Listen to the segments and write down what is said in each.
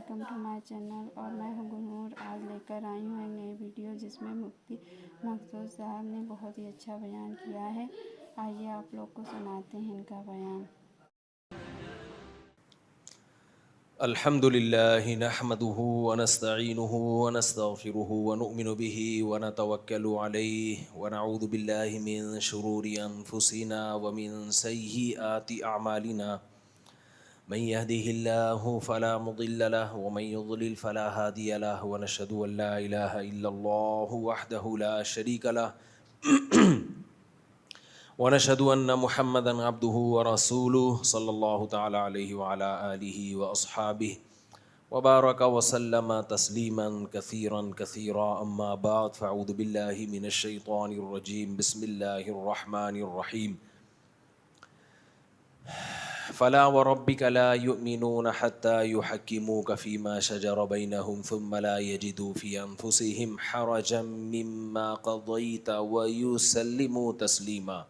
Welcome to my channel اور میں ہوں گنور۔ آج لے کر آئی ہوں ایک نئی ویڈیو جس میں مفتی مقصود صاحب نے بہت ہی اچھا بیان کیا ہے۔ آئیے آپ لوگ کو سناتے ہیں ان کا بیان۔ الحمد للہ نحمده ونستعینه ونستغفره ونؤمن به ونتوکل علیہ ونعوذ باللہ من شرور انفسنا ومن سیئات اعمالنا من يهده الله فلا مضل له ومن يضلل فلا هادي له ونشهد ان لا اله الا الله وحده لا شريك له ونشهد ان محمدا عبده ورسوله صلی اللہ تعالی علیہ وعلى آلہ واصحابہ وبارک وسلم تسلیما کثیرا کثیرا، اما بعد فاعوذ باللہ من الشیطان الرجیم، بسم اللہ الرحمن الرحیم۔ فلا وربك لا يؤمنون حتى يحكموك فيما شجر بينهم ثم لا يجدوا في أنفسهم حرجا مما قضيت ويسلموا تسليما۔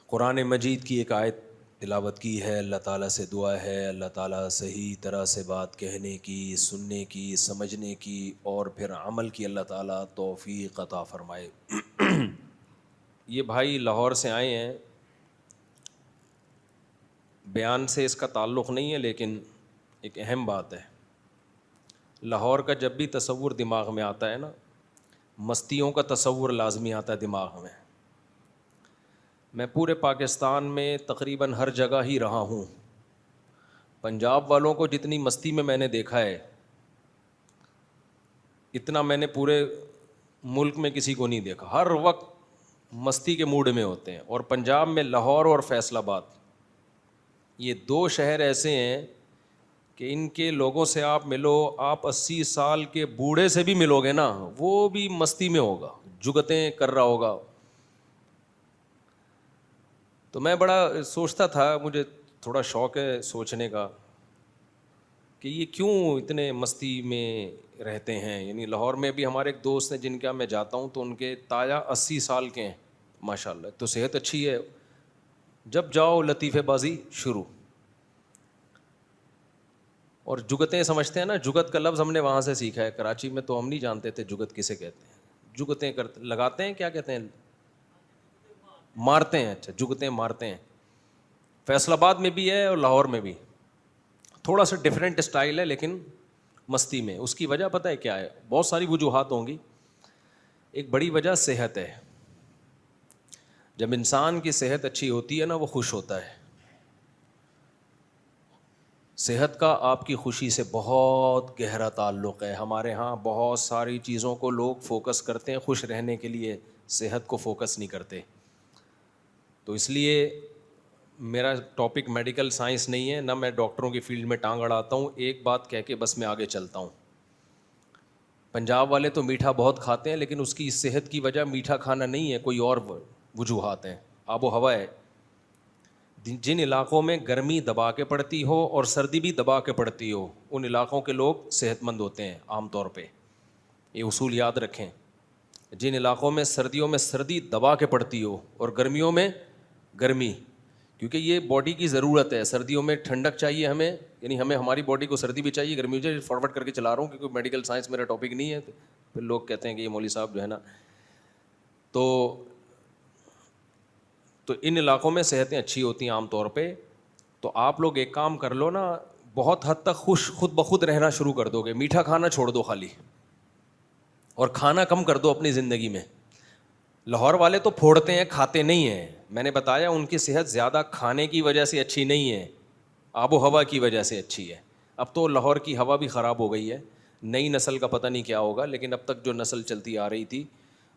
قرآن مجید کی ایک آیت تلاوت کی ہے۔ اللہ تعالیٰ سے دعا ہے اللہ تعالیٰ صحیح طرح سے بات کہنے کی، سننے کی، سمجھنے کی اور پھر عمل کی اللہ تعالیٰ توفیق عطا فرمائے۔ یہ بھائی لاہور سے آئے ہیں، بیان سے اس کا تعلق نہیں ہے لیکن ایک اہم بات ہے۔ لاہور کا جب بھی تصور دماغ میں آتا ہے نا، مستیوں کا تصور لازمی آتا ہے دماغ میں۔ میں پورے پاکستان میں تقریباً ہر جگہ ہی رہا ہوں۔ پنجاب والوں کو جتنی مستی میں نے دیکھا ہے، اتنا میں نے پورے ملک میں کسی کو نہیں دیکھا۔ ہر وقت مستی کے موڈ میں ہوتے ہیں، اور پنجاب میں لاہور اور فیصل آباد، یہ دو شہر ایسے ہیں کہ ان کے لوگوں سے آپ ملو، آپ 80 سال کے بوڑھے سے بھی ملو گے نا، وہ بھی مستی میں ہوگا، جگتیں کر رہا ہوگا۔ تو میں بڑا سوچتا تھا، مجھے تھوڑا شوق ہے سوچنے کا کہ یہ کیوں اتنے مستی میں رہتے ہیں۔ یعنی لاہور میں بھی ہمارے ایک دوست ہیں جن کا میں جاتا ہوں تو ان کے تایا 80 سال کے ہیں ماشاءاللہ، تو صحت اچھی ہے، جب جاؤ لطیفے بازی شروع۔ اور جگتیں سمجھتے ہیں نا، جگت کا لفظ ہم نے وہاں سے سیکھا ہے، کراچی میں تو ہم نہیں جانتے تھے جگت کسے کہتے ہیں۔ جگتیں لگاتے ہیں، کیا کہتے ہیں، مارتے ہیں۔ اچھا، جگتیں مارتے ہیں۔ فیصل آباد میں بھی ہے اور لاہور میں بھی، تھوڑا سا ڈیفرنٹ اسٹائل ہے لیکن مستی میں۔ اس کی وجہ پتہ ہے کیا ہے؟ بہت ساری وجوہات ہوں گی۔ ایک بڑی وجہ صحت ہے۔ جب انسان کی صحت اچھی ہوتی ہے نا، وہ خوش ہوتا ہے۔ صحت کا آپ کی خوشی سے بہت گہرا تعلق ہے۔ ہمارے ہاں بہت ساری چیزوں کو لوگ فوکس کرتے ہیں خوش رہنے کے لیے، صحت کو فوکس نہیں کرتے۔ تو اس لیے میرا ٹاپک میڈیکل سائنس نہیں ہے، نہ میں ڈاکٹروں کی فیلڈ میں ٹانگ اڑاتا ہوں۔ ایک بات کہہ کے بس میں آگے چلتا ہوں۔ پنجاب والے تو میٹھا بہت کھاتے ہیں، لیکن اس کی صحت کی وجہ میٹھا کھانا نہیں ہے، کوئی اور وجوہات ہیں۔ آب و ہوا ہے۔ جن علاقوں میں گرمی دبا کے پڑتی ہو اور سردی بھی دبا کے پڑتی ہو، ان علاقوں کے لوگ صحت مند ہوتے ہیں عام طور پہ۔ یہ اصول یاد رکھیں۔ جن علاقوں میں سردیوں میں سردی دبا کے پڑتی ہو اور گرمیوں میں گرمی، کیونکہ یہ باڈی کی ضرورت ہے۔ سردیوں میں ٹھنڈک چاہیے ہمیں، یعنی ہمیں ہماری باڈی کو سردی بھی چاہیے، گرمی بھی چاہیے۔ فارورڈ کر کے چلا رہا ہوں کیونکہ میڈیکل سائنس میرا ٹاپک نہیں ہے، پھر لوگ کہتے ہیں کہ یہ مولوی صاحب جو ہے نا، تو ان علاقوں میں صحتیں اچھی ہوتی ہیں عام طور پہ۔ تو آپ لوگ ایک کام کر لو نا، بہت حد تک خوش خود بخود رہنا شروع کر دو گے۔ میٹھا کھانا چھوڑ دو خالی، اور کھانا کم کر دو اپنی زندگی میں۔ لاہور والے تو پھوڑتے ہیں، کھاتے نہیں ہیں۔ میں نے بتایا ان کی صحت زیادہ کھانے کی وجہ سے اچھی نہیں ہے، آب و ہوا کی وجہ سے اچھی ہے۔ اب تو لاہور کی ہوا بھی خراب ہو گئی ہے، نئی نسل کا پتہ نہیں کیا ہوگا، لیکن اب تک جو نسل چلتی آ رہی تھی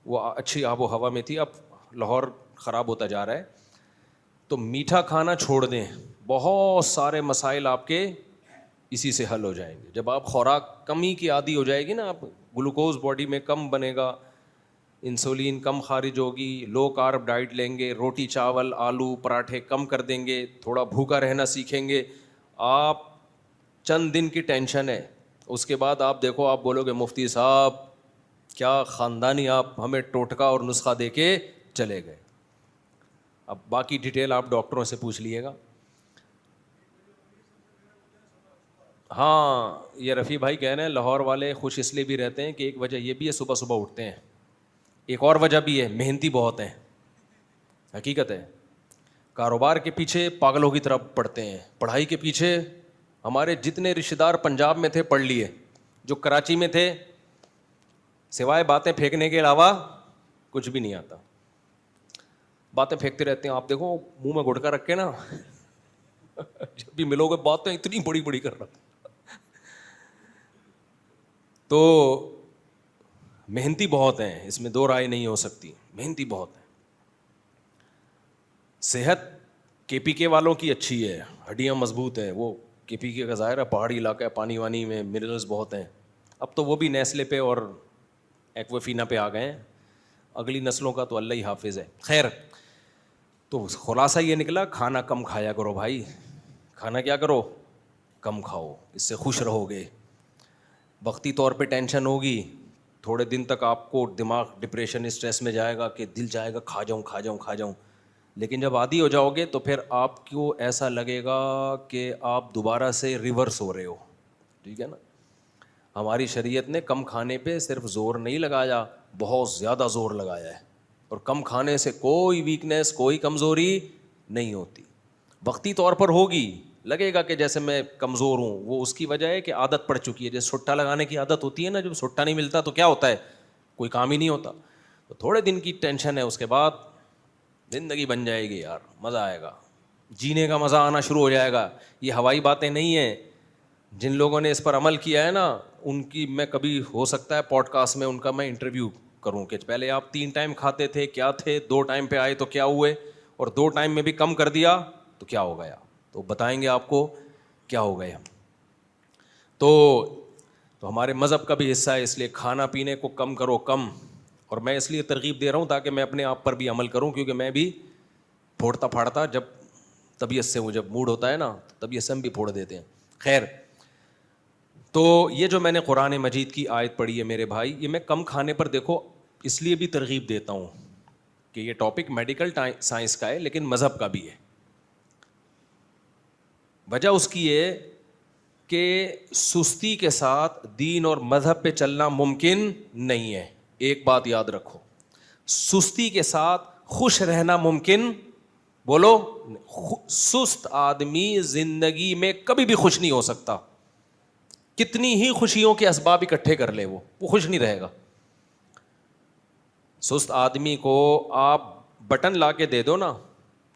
وہ اچھی آب و ہوا میں تھی، اب لاہور خراب ہوتا جا رہا ہے۔ تو میٹھا کھانا چھوڑ دیں، بہت سارے مسائل آپ کے اسی سے حل ہو جائیں گے۔ جب آپ خوراک کمی کی عادی ہو جائے گی نا، آپ گلوکوز باڈی میں کم بنے گا، انسولین کم خارج ہوگی، لو کارب ڈائٹ لیں گے، روٹی چاول آلو پراٹھے کم کر دیں گے، تھوڑا بھوکا رہنا سیکھیں گے۔ آپ چند دن کی ٹینشن ہے، اس کے بعد آپ دیکھو، آپ بولو گے مفتی صاحب کیا خاندانی آپ ہمیں ٹوٹکا اور نسخہ دے کے چلے گئے۔ اب باقی ڈیٹیل آپ ڈاکٹروں سے پوچھ لیے گا۔ ہاں یہ رفیع بھائی کہہ رہے ہیں لاہور والے خوش اس لیے بھی رہتے ہیں کہ ایک وجہ یہ بھی ہے صبح صبح اٹھتے ہیں, ایک اور وجہ بھی ہے محنتی بہت ہیں. حقیقت ہے, کاروبار کے پیچھے پاگلوں کی طرح پڑھتے ہیں, پڑھائی کے پیچھے ہمارے جتنے رشتہ دار پنجاب میں تھے پڑھ لیے, جو کراچی میں تھے سوائے باتیں پھینکنے کے علاوہ کچھ بھی نہیں آتا, باتیں پھینکتے رہتے ہیں. آپ دیکھو منہ میں گٹکا رکھ کے نا جب بھی ملو گے باتیں اتنی بڑی بڑی کر رہا. تو محنتی بہت ہیں, اس میں دو رائے نہیں ہو سکتی, محنتی بہت ہیں. صحت کے پی کے والوں کی اچھی ہے, ہڈیاں مضبوط ہیں, وہ کے پی کے کا ظاہر ہے پہاڑی علاقہ ہے, پانی وانی میں منرلز بہت ہیں. اب تو وہ بھی نیسلے پہ اور ایکوافینا پہ آ گئے ہیں, اگلی نسلوں کا تو اللہ ہی حافظ ہے. خیر, تو خلاصہ یہ نکلا کھانا کم کھایا کرو بھائی, کھانا کیا کرو کم کھاؤ, اس سے خوش رہو گے. وقتی طور پہ ٹینشن ہوگی, تھوڑے دن تک آپ کو دماغ ڈپریشن اسٹریس میں جائے گا کہ دل چاہے گا کھا جاؤں کھا جاؤں کھا جاؤں, لیکن جب عادی ہو جاؤ گے تو پھر آپ کو ایسا لگے گا کہ آپ دوبارہ سے ریورس ہو رہے ہو. ٹھیک ہے نا, ہماری شریعت نے کم کھانے پہ صرف زور نہیں لگایا, بہت زیادہ زور لگایا ہے. اور کم کھانے سے کوئی ویکنیس کوئی کمزوری نہیں ہوتی. وقتی طور پر ہوگی, لگے گا کہ جیسے میں کمزور ہوں, وہ اس کی وجہ ہے کہ عادت پڑ چکی ہے. جیسے سٹا لگانے کی عادت ہوتی ہے نا, جب سٹا نہیں ملتا تو کیا ہوتا ہے, کوئی کام ہی نہیں ہوتا. تو تھوڑے دن کی ٹینشن ہے, اس کے بعد زندگی بن جائے گی یار, مزہ آئے گا, جینے کا مزہ آنا شروع ہو جائے گا. یہ ہوائی باتیں نہیں ہیں. جن لوگوں نے اس پر عمل کیا ہے نا, ان کی میں کبھی ہو سکتا ہے پوڈ کاسٹ میں ان کا میں انٹرویو کروں کہ پہلے آپ 3 ٹائم کھاتے تھے کیا تھے, 2 ٹائم پہ آئے تو کیا ہوئے, اور 2 ٹائم میں بھی کم کر دیا تو کیا ہو گیا. تو بتائیں گے آپ کو کیا ہو گیا. تو ہمارے مذہب کا بھی حصہ ہے, اس لیے کھانا پینے کو کم کرو کم. اور میں اس لیے ترغیب دے رہا ہوں تاکہ میں اپنے آپ پر بھی عمل کروں, کیونکہ میں بھی پھوڑتا پھاڑتا جب طبیعت سے ہوں, جب موڈ ہوتا ہے نا طبیعت سے ہم بھی پھوڑ دیتے ہیں. خیر, تو یہ جو میں نے قرآن مجید کی آیت پڑھی ہے میرے بھائی, یہ میں کم کھانے پر دیکھو اس لیے بھی ترغیب دیتا ہوں کہ یہ ٹاپک میڈیکل سائنس کا ہے لیکن مذہب کا بھی ہے. وجہ اس کی ہے کہ سستی کے ساتھ دین اور مذہب پہ چلنا ممکن نہیں ہے. ایک بات یاد رکھو, سستی کے ساتھ خوش رہنا ممکن, بولو, سست آدمی زندگی میں کبھی بھی خوش نہیں ہو سکتا. کتنی ہی خوشیوں کے اسباب اکٹھے کر لے وہ خوش نہیں رہے گا. سست آدمی کو آپ بٹن لا کے دے دو نا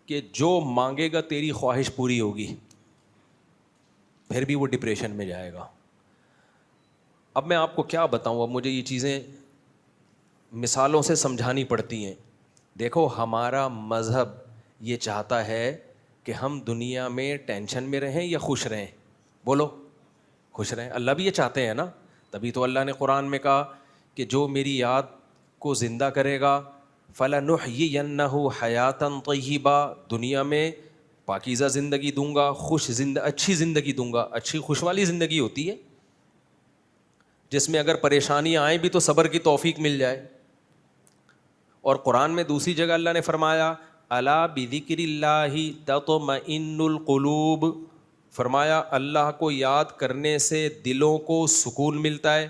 کہ جو مانگے گا تیری خواہش پوری ہوگی, پھر بھی وہ ڈپریشن میں جائے گا. اب میں آپ کو کیا بتاؤں, اب مجھے یہ چیزیں مثالوں سے سمجھانی پڑتی ہیں. دیکھو ہمارا مذہب یہ چاہتا ہے کہ ہم دنیا میں ٹینشن میں رہیں یا خوش رہیں, بولو خوش رہیں. اللہ بھی یہ چاہتے ہیں نا, تبھی تو اللہ نے قرآن میں کہا کہ جو میری یاد کو زندہ کرے گا فَلَنُحْيِيَنَّهُ حَيَاتًا طَيِّبًا, دنیا میں پاکیزہ زندگی دوں گا, اچھی زندگی دوں گا. اچھی خوش والی زندگی ہوتی ہے جس میں اگر پریشانیاں آئیں بھی تو صبر کی توفیق مل جائے. اور قرآن میں دوسری جگہ اللہ نے فرمایا الا بذکر اللہ تطمئن القلوب, فرمایا اللہ کو یاد کرنے سے دلوں کو سکون ملتا ہے.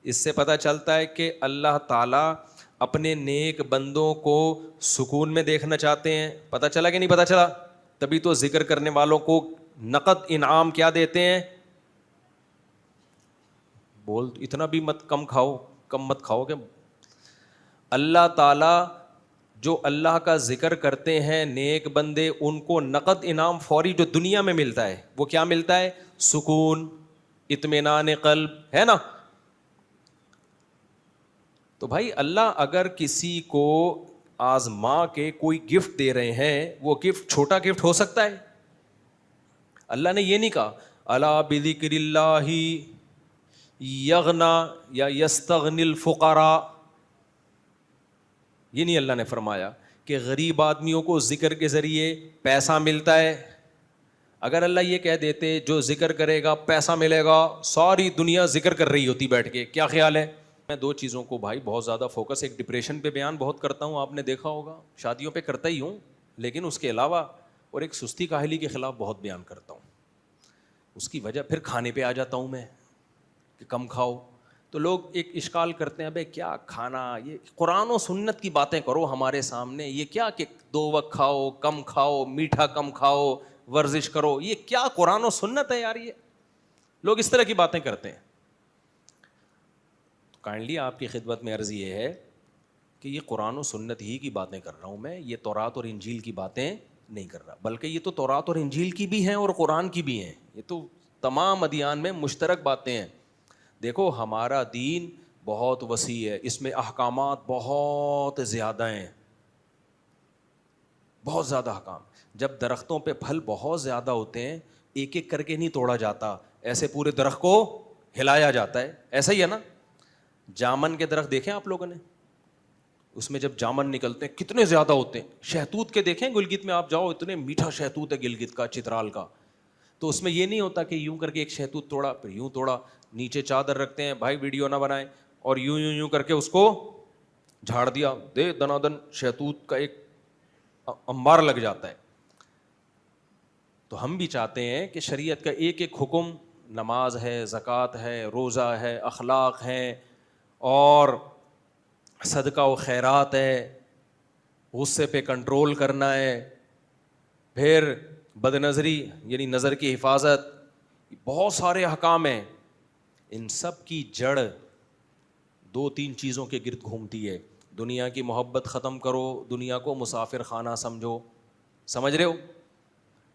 اس سے پتہ چلتا ہے کہ اللہ تعالیٰ اپنے نیک بندوں کو سکون میں دیکھنا چاہتے ہیں. پتہ چلا کہ نہیں پتہ چلا؟ تبھی تو ذکر کرنے والوں کو نقد انعام کیا دیتے ہیں, بول اتنا بھی مت کم کھاؤ, کم مت کھاؤ کہ اللہ تعالیٰ جو اللہ کا ذکر کرتے ہیں نیک بندے, ان کو نقد انعام فوری جو دنیا میں ملتا ہے وہ کیا ملتا ہے؟ سکون, اطمینان قلب, ہے نا. تو بھائی اللہ اگر کسی کو آزما کے کوئی گفٹ دے رہے ہیں, وہ گفٹ چھوٹا گفٹ ہو سکتا ہے؟ اللہ نے یہ نہیں کہا الا بذکر اللہ یغنا یا یستغنی الفقراء, یہ نہیں اللہ نے فرمایا کہ غریب آدمیوں کو ذکر کے ذریعے پیسہ ملتا ہے. اگر اللہ یہ کہہ دیتے جو ذکر کرے گا پیسہ ملے گا, ساری دنیا ذکر کر رہی ہوتی بیٹھ کے, کیا خیال ہے؟ میں 2 چیزوں کو بھائی بہت زیادہ فوکس, ایک ڈپریشن پہ بیان بہت کرتا ہوں, آپ نے دیکھا ہوگا, شادیوں پہ کرتا ہی ہوں, لیکن اس کے علاوہ اور ایک سستی کاہلی کے خلاف بہت بیان کرتا ہوں. اس کی وجہ پھر کھانے پہ آ جاتا ہوں میں کہ کم کھاؤ. تو لوگ ایک اشکال کرتے ہیں, بھائی کیا کھانا, یہ قرآن و سنت کی باتیں کرو ہمارے سامنے, یہ کیا کہ 2 وقت کھاؤ, کم کھاؤ, میٹھا کم کھاؤ, ورزش کرو, یہ کیا قرآن و سنت ہے یار؟ یہ لوگ اس طرح کی باتیں کرتے ہیں. کائنڈلی آپ کی خدمت میں عرض یہ ہے کہ یہ قرآن و سنت ہی کی باتیں کر رہا ہوں میں, یہ تورات اور انجیل کی باتیں نہیں کر رہا, بلکہ یہ تو تورات اور انجیل کی بھی ہیں اور قرآن کی بھی ہیں, یہ تو تمام ادیان میں مشترک باتیں ہیں. دیکھو ہمارا دین بہت وسیع ہے, اس میں احکامات بہت زیادہ ہیں, بہت زیادہ احکام. جب درختوں پہ پھل بہت زیادہ ہوتے ہیں, ایک ایک کر کے نہیں توڑا جاتا, ایسے پورے درخت کو ہلایا جاتا ہے. ایسا ہی ہے نا, جامن کے درخت دیکھیں آپ لوگوں نے, اس میں جب جامن نکلتے ہیں کتنے زیادہ ہوتے ہیں. شہتوت کے دیکھیں, گلگت میں آپ جاؤ, اتنے میٹھا شہتوت ہے گلگت کا, چترال کا. تو اس میں یہ نہیں ہوتا کہ یوں کر کے ایک شہتوت توڑا پھر یوں توڑا, نیچے چادر رکھتے ہیں, بھائی ویڈیو نہ بنائیں, اور یوں یوں یوں کر کے اس کو جھاڑ دیا, دے دنادن شہتوت کا ایک انبار لگ جاتا ہے. تو ہم بھی چاہتے ہیں کہ شریعت کا ایک ایک حکم, نماز ہے, زکوٰۃ ہے, روزہ ہے, اخلاق ہیں, اور صدقہ و خیرات ہے, غصے پہ کنٹرول کرنا ہے, پھر بد نظری یعنی نظر کی حفاظت, بہت سارے احکام ہیں. ان سب کی جڑ 2-3 چیزوں کے گرد گھومتی ہے. دنیا کی محبت ختم کرو, دنیا کو مسافر خانہ سمجھو, سمجھ رہے ہو.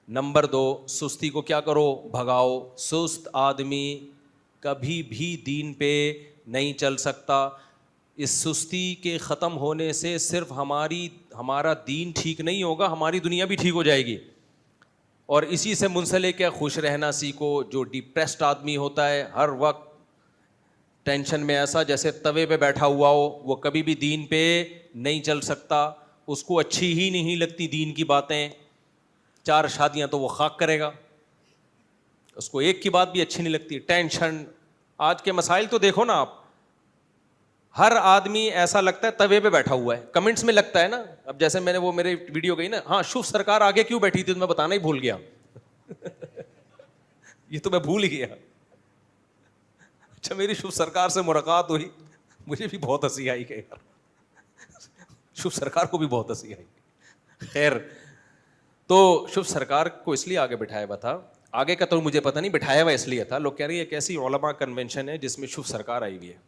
نمبر 2, سستی کو کیا کرو, بھگاؤ. سست آدمی کبھی بھی دین پہ نہیں چل سکتا. اس سستی کے ختم ہونے سے صرف ہمارا دین ٹھیک نہیں ہوگا, ہماری دنیا بھی ٹھیک ہو جائے گی. اور اسی سے منسلک ہے خوش رہنا سیکھو. جو ڈپریسڈ آدمی ہوتا ہے, ہر وقت ٹینشن میں, ایسا جیسے توے پہ بیٹھا ہوا ہو, وہ کبھی بھی دین پہ نہیں چل سکتا, اس کو اچھی ہی نہیں لگتی دین کی باتیں. 4 شادیاں تو وہ خاک کرے گا, اس کو ایک کی بات بھی اچھی نہیں لگتی. ٹینشن, آج کے مسائل تو دیکھو نا آپ, ہر آدمی ایسا لگتا ہے توے پہ بیٹھا ہوا ہے. کمنٹس میں لگتا ہے نا, اب جیسے میں نے وہ میرے ویڈیو گئی نا, ہاں شوف سرکار آگے کیوں بیٹھی تھی, تو میں بتانا ہی بھول گیا. یہ تو میں بھول ہی گیا. اچھا میری شوف سرکار سے ملاقات ہوئی, مجھے بھی بہت ہنسی آئی کہ یار شوف سرکار کو بھی بہت ہنسی آئی. خیر, تو شوف سرکار کو اس لیے آگے بٹھایا ہوا تھا, آگے کا تو مجھے پتہ نہیں, بٹھایا ہوا اس لیے تھا. لوگ کہہ رہے ہیں ایک ایسی علماء کنونشن ہے جس میں شوف سرکار آئی ہوئی ہے.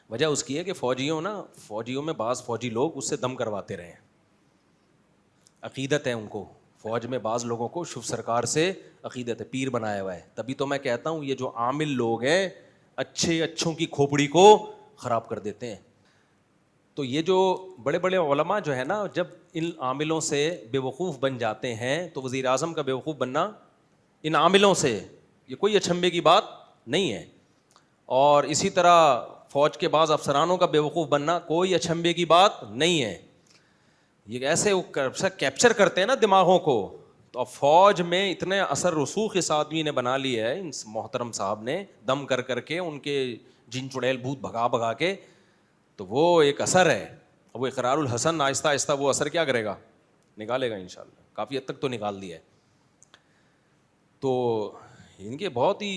وجہ اس کی ہے کہ فوجیوں میں بعض فوجی لوگ اس سے دم کرواتے رہے ہیں, عقیدت ہے ان کو. فوج میں بعض لوگوں کو شوف سرکار سے عقیدت ہے, پیر بنایا ہوا ہے. تبھی تو میں کہتا ہوں یہ جو عامل لوگ ہیں اچھوں کی کھوپڑی کو خراب کر دیتے ہیں. تو یہ جو بڑے بڑے علماء جو ہے نا, جب ان عاملوں سے بے وقوف بن جاتے ہیں, تو وزیر اعظم کا بے وقوف بننا ان عاملوں سے یہ کوئی اچھمبے کی بات نہیں ہے. اور اسی طرح فوج کے بعض افسرانوں کا بے وقوف بننا کوئی اچھمبے کی بات نہیں ہے. یہ ایسے کیپچر کرتے ہیں نا دماغوں کو. تو اب فوج میں اتنے اثر رسوخ اس آدمی نے بنا لی ہے, ان محترم صاحب نے, دم کر کے ان کے جن چڑیل بھوت بھگا کے, تو وہ ایک اثر ہے. وہ اقرار الحسن آہستہ آہستہ وہ اثر کیا کرے گا, نکالے گا انشاءاللہ. کافی حد تک تو نکال دیا ہے. تو ان کے بہت ہی